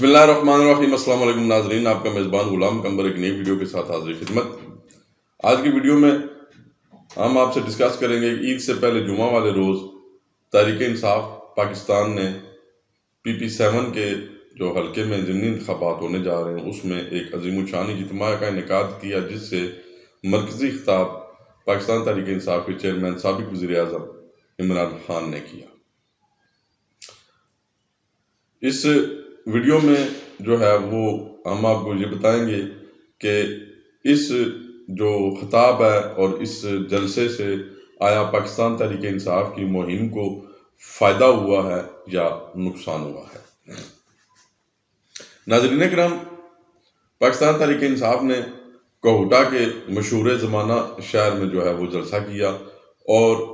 بسم اللہ الرحمن الرحیم۔ السلام علیکم ناظرین، آپ کا میزبان غلام قمبر ایک نئی ویڈیو کے ساتھ حاضر خدمت۔ آج کی ویڈیو میں ہم آپ سے ڈسکس کریں گے عید سے پہلے جمعہ والے روز تحریک انصاف پاکستان نے PP7 کے جو حلقے میں ضمنی انتخابات ہونے جا رہے ہیں اس میں ایک عظیم الشان اجتماع کا انعقاد کیا، جس سے مرکزی خطاب پاکستان تحریک انصاف کے چیئرمین سابق وزیر اعظم عمران خان نے کیا۔ اس ویڈیو میں جو ہے وہ ہم آپ کو یہ بتائیں گے کہ اس جو خطاب ہے اور اس جلسے سے آیا پاکستان تحریک انصاف کی مہم کو فائدہ ہوا ہے یا نقصان ہوا ہے۔ ناظرین کرام، پاکستان تحریک انصاف نے کوہٹا کے مشہور زمانہ شہر میں جو ہے وہ جلسہ کیا، اور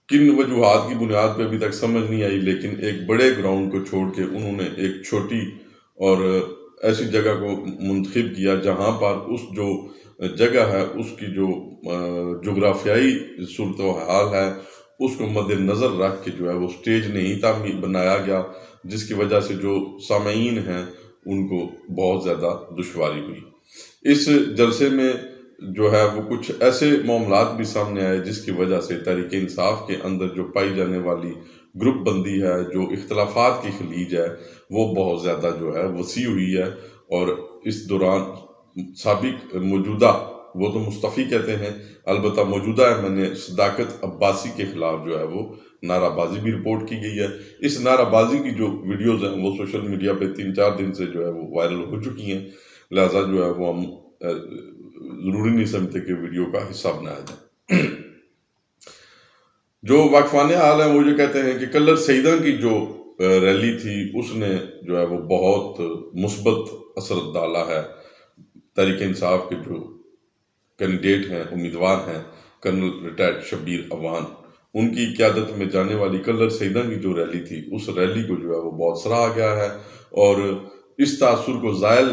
کن وجوہات کی بنیاد پہ ابھی تک سمجھ نہیں آئی، لیکن ایک بڑے گراؤنڈ کو چھوڑ کے انہوں نے ایک چھوٹی اور ایسی جگہ کو منتخب کیا جہاں پر اس جو جگہ ہے اس کی جو جغرافیائی صورتحال ہے اس کو مد نظر رکھ کے جو ہے وہ سٹیج نہیں بنایا گیا، جس کی وجہ سے جو سامعین ہیں ان کو بہت زیادہ دشواری ہوئی۔ اس جلسے میں جو ہے وہ کچھ ایسے معاملات بھی سامنے آئے جس کی وجہ سے تحریک انصاف کے اندر جو پائی جانے والی گروپ بندی ہے، جو اختلافات کی خلیج ہے، وہ بہت زیادہ جو ہے وسیع ہوئی ہے۔ اور اس دوران سابق موجودہ، وہ تو مستعفی کہتے ہیں، البتہ موجودہ ایم صداقت عباسی کے خلاف جو ہے وہ نعرہ بازی بھی رپورٹ کی گئی ہے۔ اس نعرہ بازی کی جو ویڈیوز ہیں وہ سوشل میڈیا پہ 3-4 دن سے جو ہے وہ وائرل ہو چکی ہیں، لہٰذا جو ہے وہ ہم ضروری نہیں سمجھتے کہ ویڈیو کا حصہ بنایا جائے۔ جو واقفان حال ہیں وہ یہ کہتے ہیں کہ کلر سیدہ کی جو ریلی تھی اس نے جو ہے وہ بہت مثبت اثر ڈالا ہے۔ تحریک انصاف کے جو کینڈیڈیٹ ہیں، امیدوار ہیں، کرنل ریٹائرڈ شبیر اوان، ان کی قیادت میں جانے والی کلر سیدہ کی جو ریلی تھی اس ریلی کو جو ہے وہ بہت سراہا گیا ہے، اور اس تاثر کو زائل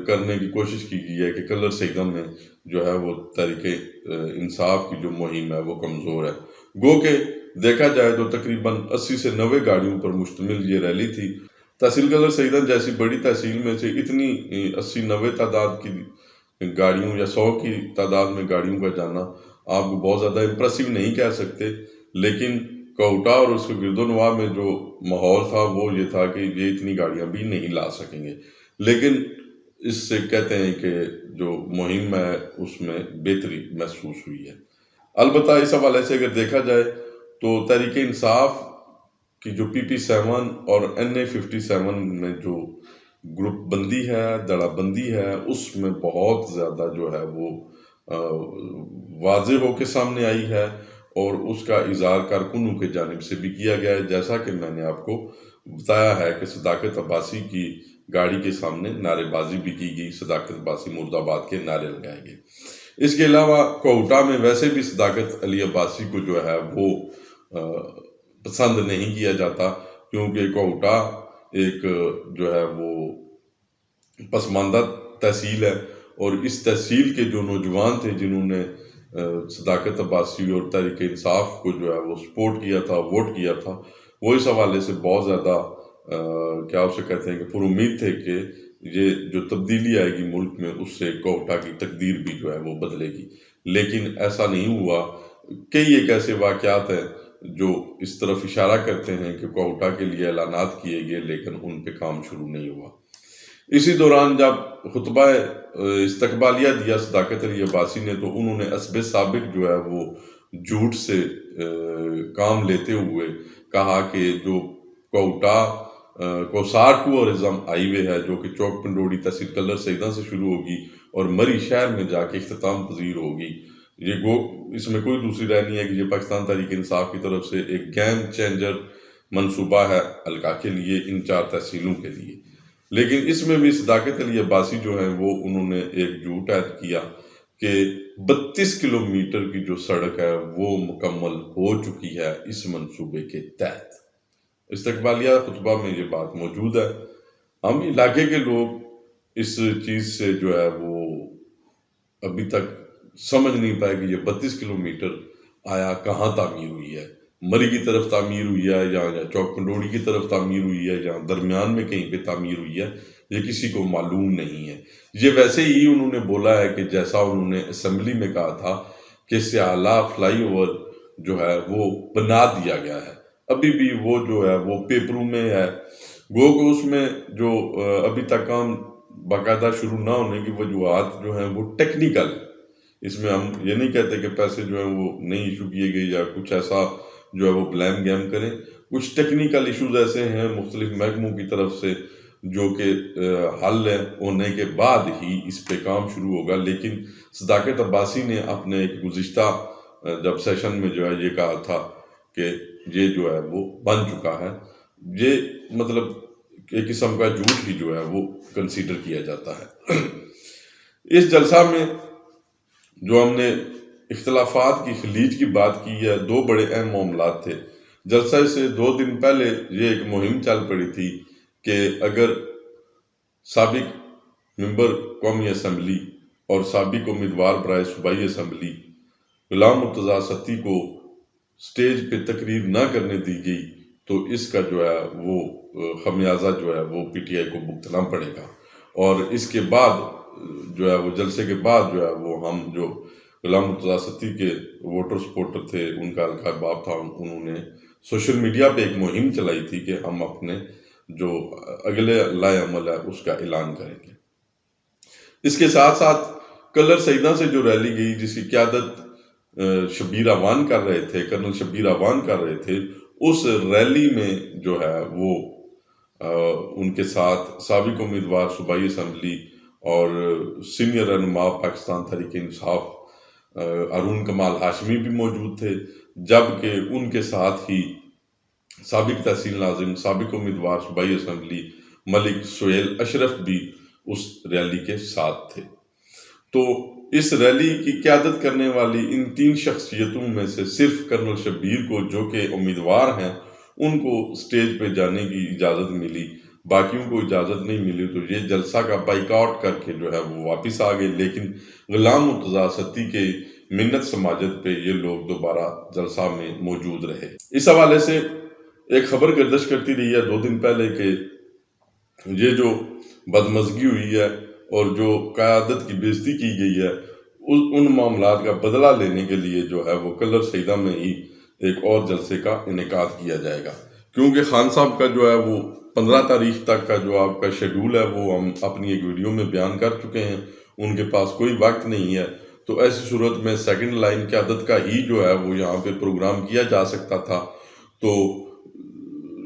کرنے کی کوشش کی گئی ہے کہ کلر سیدہ میں جو ہے وہ تحریک انصاف کی جو مہم ہے وہ کمزور ہے۔ گو کہ دیکھا جائے تو تقریباً 80 سے 90 گاڑیوں پر مشتمل یہ ریلی تھی۔ تحصیل کلر سیدہ جیسی بڑی تحصیل میں سے اتنی 80-90 تعداد کی گاڑیوں یا 100 کی تعداد میں گاڑیوں کا جانا آپ کو بہت زیادہ امپریسو نہیں کہہ سکتے، لیکن کوہٹا اور اس کے گرد و نواح میں جو ماحول تھا وہ یہ تھا کہ یہ اتنی گاڑیاں بھی نہیں لا سکیں گے، لیکن اس سے کہتے ہیں کہ جو مہم ہے اس میں بہتری محسوس ہوئی ہے۔ البتہ اس حوالے سے اگر دیکھا جائے تو تحریک انصاف کی جو PP7 اور NA57 میں جو گروپ بندی ہے، دڑا بندی ہے، اس میں بہت زیادہ جو ہے وہ واضح ہو کے سامنے آئی ہے، اور اس کا اظہار کارکنوں کی جانب سے بھی کیا گیا ہے، جیسا کہ میں نے آپ کو بتایا ہے کہ صداقت عباسی کی گاڑی کے سامنے نعرے بازی بھی کی گئی، صداقت عباسی مرد آباد کے نعرے لگائے گئے۔ اس کے علاوہ کوہٹا میں ویسے بھی صداقت علی عباسی کو جو ہے وہ پسند نہیں کیا جاتا، کیونکہ کوہٹا ایک جو ہے وہ پسماندہ تحصیل ہے، اور اس تحصیل کے جو نوجوان تھے جنہوں نے صداقت عباسی اور تحریک انصاف کو جو ہے وہ سپورٹ کیا تھا، ووٹ کیا تھا، وہ اس حوالے سے بہت زیادہ کیا اسے کہتے ہیں کہ پر امید تھے کہ یہ جو تبدیلی آئے گی ملک میں اس سے کوہٹا کی تقدیر بھی جو ہے وہ بدلے گی، لیکن ایسا نہیں ہوا۔ کئی ایک ایسے واقعات ہیں جو اس طرف اشارہ کرتے ہیں کہ کوہٹا کے لیے اعلانات کیے گئے لیکن ان پہ کام شروع نہیں ہوا۔ اسی دوران جب خطبہ استقبالیہ دیا صداقت علی عباسی نے تو انہوں نے حسب سابق جو ہے وہ جھوٹ سے کام لیتے ہوئے کہا کہ جو کوہٹا کوسار ٹورزم ہائی وے ہے جو کہ چوک پنڈوڑی تحصیل کلر سیدہ سے شروع ہوگی اور مری شہر میں جا کے اختتام پذیر ہوگی، یہ اس میں کوئی دوسری رائے نہیں ہے کہ یہ پاکستان تحریک انصاف کی طرف سے ایک گیم چینجر منصوبہ ہے حلقہ کے لیے، ان 4 تحصیلوں کے لیے۔ لیکن اس میں بھی صداقت علی عباسی جو ہیں وہ انہوں نے ایک جھوٹ عائد کیا کہ 32 کلومیٹر کی جو سڑک ہے وہ مکمل ہو چکی ہے اس منصوبے کے تحت۔ استقبالیہ خطبہ میں یہ بات موجود ہے۔ ہم علاقے کے لوگ اس چیز سے جو ہے وہ ابھی تک سمجھ نہیں پائے کہ یہ 32 کلومیٹر آیا کہاں تعمیر ہوئی ہے۔ مری کی طرف تعمیر ہوئی ہے یا چوک کنڈوڑی کی طرف تعمیر ہوئی ہے یا درمیان میں کہیں پہ تعمیر ہوئی ہے، یہ کسی کو معلوم نہیں ہے۔ یہ ویسے ہی انہوں نے بولا ہے کہ جیسا انہوں نے اسمبلی میں کہا تھا کہ سیالہ فلائی اوور جو ہے وہ بنا دیا گیا ہے، ابھی بھی وہ جو ہے وہ پیپروں میں ہے، گو کہ اس میں جو ابھی تک کام باقاعدہ شروع نہ ہونے کی وجوہات جو ہیں وہ ٹیکنیکل ہے۔ اس میں ہم یہ نہیں کہتے کہ پیسے جو ہیں وہ نہیں ایشو کیے گئے یا کچھ ایسا جو ہے وہ بلیم گیم کریں، کچھ ٹیکنیکل ایشوز ایسے ہیں مختلف محکموں کی طرف سے جو کہ حل ہونے کے بعد ہی اس پہ کام شروع ہوگا۔ لیکن صداقت عباسی نے اپنے ایک گزشتہ جب سیشن میں جو ہے یہ کہا تھا کہ یہ جو ہے وہ بن چکا ہے، یہ مطلب ایک قسم کا جھوٹ ہی جو ہے وہ کنسیڈر کیا جاتا ہے۔ اس جلسہ میں جو ہم نے اختلافات کی خلیج کی بات کی ہے، دو بڑے اہم معاملات تھے۔ جلسہ سے 2 دن پہلے یہ ایک مہم چل پڑی تھی کہ اگر سابق ممبر قومی اسمبلی اور سابق امیدوار برائے صوبائی اسمبلی غلام مرتضیٰ ستی کو سٹیج پہ تقریر نہ کرنے دی گئی تو اس کا جو ہے وہ خمیازہ جو ہے وہ پی ٹی آئی کو بھگتنا پڑے گا، اور اس کے بعد جو ہے وہ جلسے کے بعد جو ہے وہ ہم جو غلام مرتضیٰ ستی کے ووٹر سپورٹر تھے، ان کا القاب تھا، انہوں نے سوشل میڈیا پہ ایک مہم چلائی تھی کہ ہم اپنے جو اگلے لائے عمل ہے اس کا اعلان کریں گے۔ اس کے ساتھ ساتھ کلر سیدہ سے جو ریلی گئی جس کی قیادت شبیر اعوان کر رہے تھے، کرنل شبیر اعوان کر رہے تھے، اس ریلی میں جو ہے وہ ان کے ساتھ سابق امیدوار صوبائی اسمبلی اور سینئر رہنما پاکستان تحریک انصاف ارون کمال ہاشمی بھی موجود تھے، جبکہ ان کے ساتھ ہی سابق تحصیل ناظم سابق امیدوار صوبائی اسمبلی ملک سہیل اشرف بھی اس ریلی کے ساتھ تھے۔ تو اس ریلی کی قیادت کرنے والی ان 3 شخصیتوں میں سے صرف کرنل شبیر کو جو کہ امیدوار ہیں ان کو سٹیج پہ جانے کی اجازت ملی، باقیوں کو اجازت نہیں ملی، تو یہ جلسہ کا بائیکاٹ کر کے جو ہے وہ واپس آ گئے۔ لیکن غلام مرتضیٰ ستی کے منت سماجت پہ یہ لوگ دوبارہ جلسہ میں موجود رہے۔ اس حوالے سے ایک خبر گردش کرتی رہی ہے 2 دن پہلے کہ یہ جو بدمزگی ہوئی ہے اور جو قیادت کی بےعزتی کی گئی ہے ان معاملات کا بدلہ لینے کے لیے جو ہے وہ کلر سیدہ میں ہی ایک اور جلسے کا انعقاد کیا جائے گا، کیونکہ خان صاحب کا جو ہے وہ 15 تاریخ تک کا جو آپ کا شیڈول ہے وہ ہم اپنی ایک ویڈیو میں بیان کر چکے ہیں، ان کے پاس کوئی وقت نہیں ہے، تو ایسی صورت میں سیکنڈ لائن قیادت کا ہی جو ہے وہ یہاں پہ پروگرام کیا جا سکتا تھا۔ تو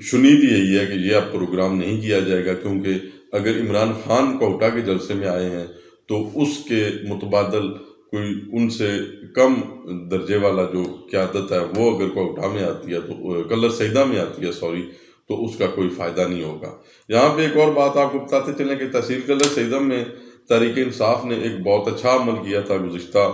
شنید یہی ہے کہ یہ اب پروگرام نہیں کیا جائے گا، کیونکہ اگر عمران خان کوئٹہ کے جلسے میں آئے ہیں تو اس کے متبادل کوئی ان سے کم درجے والا جو قیادت ہے وہ اگر کوئٹہ میں آتی ہے تو کلر سیدہ میں آتی ہے تو اس کا کوئی فائدہ نہیں ہوگا۔ یہاں پہ ایک اور بات آپ کو بتاتے چلیں کہ تحصیل کلر سیدہ میں تحریک انصاف نے ایک بہت اچھا عمل کیا تھا گزشتہ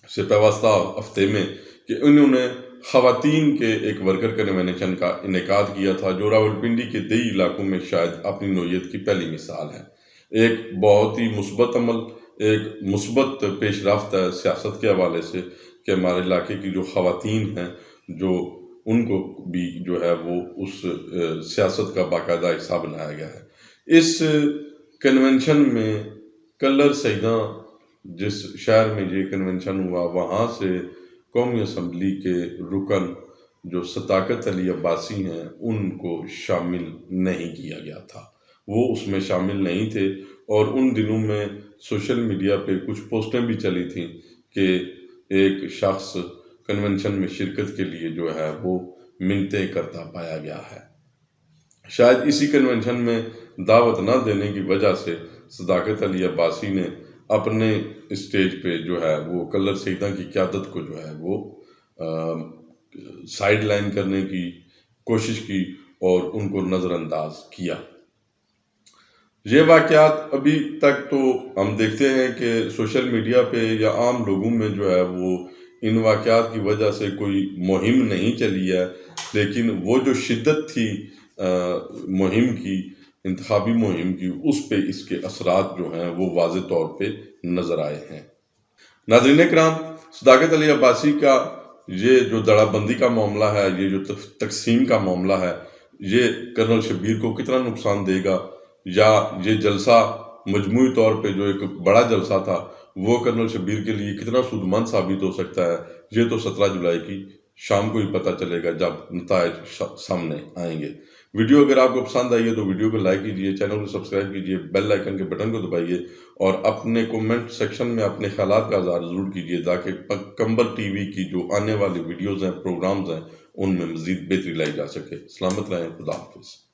سے پیوستہ ہفتے میں، کہ انہوں نے خواتین کے ایک ورکر کنونشن کا انعقاد کیا تھا جو راولپنڈی کے دیہی علاقوں میں شاید اپنی نوعیت کی پہلی مثال ہے۔ ایک بہت ہی مثبت عمل، ایک مثبت پیش رفت ہے سیاست کے حوالے سے کہ ہمارے علاقے کی جو خواتین ہیں جو ان کو بھی جو ہے وہ اس سیاست کا باقاعدہ حصہ بنایا گیا ہے۔ اس کنونشن میں کلر سیدہ جس شہر میں یہ کنونشن ہوا وہاں سے قومی اسمبلی کے رکن جو صداقت علی عباسی ہیں ان کو شامل نہیں کیا گیا تھا، وہ اس میں شامل نہیں تھے، اور ان دنوں میں سوشل میڈیا پہ کچھ پوسٹیں بھی چلی تھیں کہ ایک شخص کنونشن میں شرکت کے لیے جو ہے وہ منتیں کرتا پایا گیا ہے۔ شاید اسی کنونشن میں دعوت نہ دینے کی وجہ سے صداقت علی عباسی نے اپنے اسٹیج پہ جو ہے وہ کلر سیدہ کی قیادت کو جو ہے وہ سائیڈ لائن کرنے کی کوشش کی اور ان کو نظر انداز کیا۔ یہ واقعات ابھی تک تو ہم دیکھتے ہیں کہ سوشل میڈیا پہ یا عام لوگوں میں جو ہے وہ ان واقعات کی وجہ سے کوئی مہم نہیں چلی ہے، لیکن وہ جو شدت تھی مہم کی، انتخابی مہم کی، اس پہ اس کے اثرات جو ہیں وہ واضح طور پہ نظر آئے ہیں۔ ناظرین کرام، صداقت علی عباسی کا یہ جو دڑا بندی کا معاملہ ہے، یہ جو تقسیم کا معاملہ ہے، یہ کرنل شبیر کو کتنا نقصان دے گا، یا یہ جلسہ مجموعی طور پہ جو ایک بڑا جلسہ تھا وہ کرنل شبیر کے لیے کتنا سودمند ثابت ہو سکتا ہے، یہ تو 17 جولائی کی شام کو ہی پتہ چلے گا جب نتائج سامنے آئیں گے۔ ویڈیو اگر آپ کو پسند آئی ہے تو ویڈیو کو لائک کیجئے، چینل کو سبسکرائب کیجئے، بیل آئیکن کے بٹن کو دبائیے اور اپنے کومنٹ سیکشن میں اپنے خیالات کا اظہار ضرور کیجئے تاکہ کمبر ٹی وی کی جو آنے والی ویڈیوز ہیں، پروگرامز ہیں، ان میں مزید بہتری لائی جا سکے۔ سلامت رہیں، خدا حافظ۔